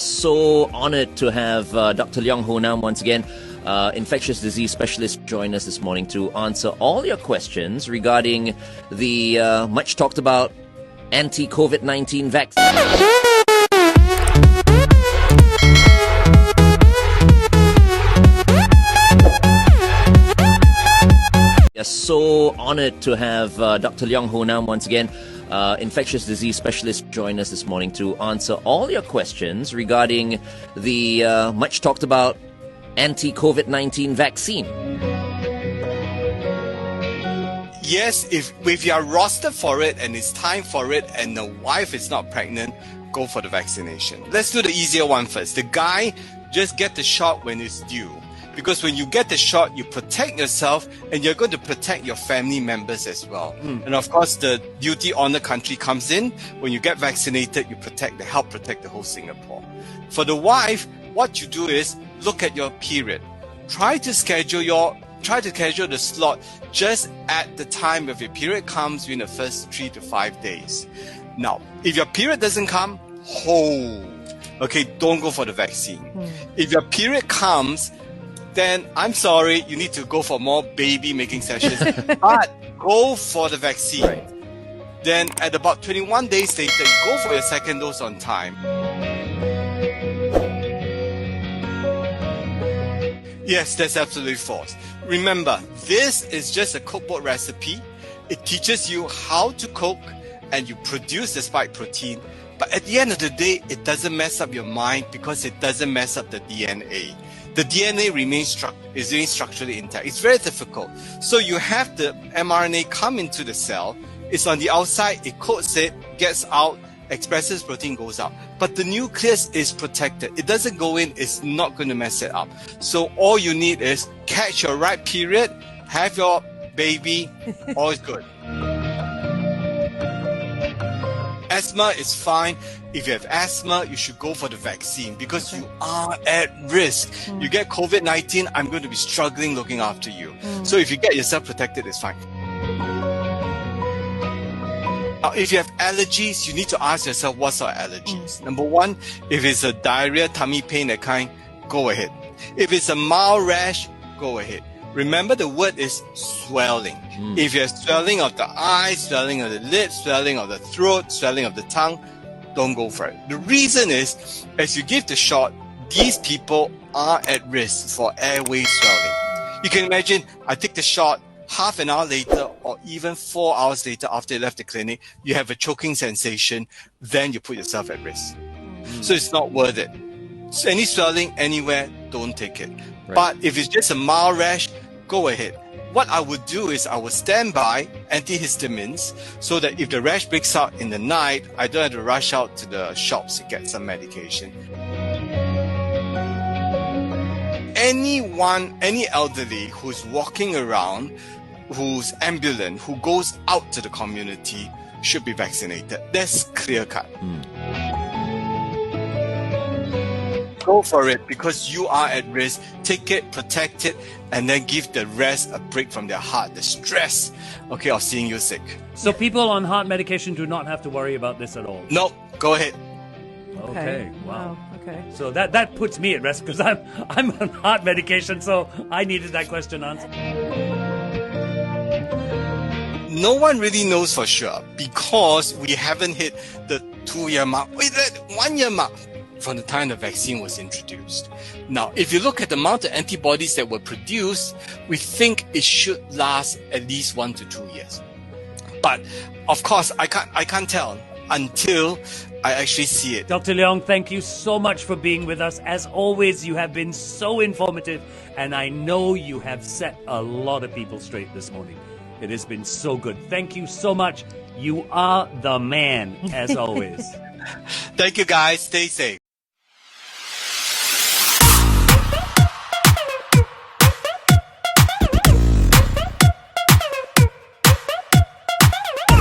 So honored to have Dr. Leong Ho Nam once again, infectious disease specialist, join us this morning to answer all your questions regarding the much talked about anti-COVID-19 vaccine. So honored to have Dr. Leong Ho Nam once again, infectious disease specialist, join us this morning to answer all your questions regarding the much talked about anti-COVID-19 vaccine. Yes, if you are rostered for it and it's time for it and the wife is not pregnant, go for the vaccination. Let's do the easier one first. The guy, just get the shot when it's due. Because when you get the shot, you protect yourself and you're going to protect your family members as well. And of course, the duty honor country comes in. When you get vaccinated, you help protect the whole Singapore. For the wife, what you do is look at your period. Try to schedule the slot just at the time of your period comes within the first 3 to 5 days. Now, if your period doesn't come, hold. Okay, don't go for the vaccine. If your period comes, then I'm sorry, you need to go for more baby making sessions, but go for the vaccine. Right. Then at about 21 days later, you go for your second dose on time. Yes, that's absolutely false. Remember, this is just a cookbook recipe. It teaches you how to cook and you produce the spike protein. But at the end of the day, it doesn't mess up your mind because it doesn't mess up the DNA. The DNA remains structurally intact. It's very difficult. So you have the mRNA come into the cell. It's on the outside. It coats it, gets out, expresses protein, goes out. But the nucleus is protected. It doesn't go in. It's not going to mess it up. So all you need is catch your right period, have your baby, all is good. Asthma is fine. If you have asthma, you should go for the vaccine because you are at risk. You get COVID-19, I'm going to be struggling looking after you. So if you get yourself protected, it's fine. Now, if you have allergies, you need to ask yourself, what's our allergies? Number one, if it's a diarrhea, tummy pain, that kind, go ahead. If it's a mild rash, go ahead. Remember, the word is swelling. If you have swelling of the eyes, swelling of the lips, swelling of the throat, swelling of the tongue, don't go for it. The reason is, as you give the shot, these people are at risk for airway swelling. You can imagine, I take the shot, half an hour later or even 4 hours later after you left the clinic, you have a choking sensation, then you put yourself at risk. So it's not worth it. So any swelling anywhere, don't take it. Right. But if it's just a mild rash, go ahead. What I would do is I would stand by antihistamines so that if the rash breaks out in the night, I don't have to rush out to the shops to get some medication. Any elderly who's walking around, who's ambulant, who goes out to the community should be vaccinated. That's clear cut. Go for it because you are at risk. Take it, protect it, and then give the rest a break from their heart, the stress, of seeing you sick. So people on heart medication do not have to worry about this at all? No, go ahead. Okay, wow. Okay. So that puts me at rest because I'm on heart medication, so I needed that question answered. No one really knows for sure because we haven't hit the 2-year mark. Wait, 1 year mark from the time the vaccine was introduced. Now, if you look at the amount of antibodies that were produced, we think it should last at least 1 to 2 years. But of course, I can't tell until I actually see it. Dr. Leong, thank you so much for being with us. As always, you have been so informative, and I know you have set a lot of people straight this morning. It has been so good. Thank you so much. You are the man, as always. Thank you, guys. Stay safe.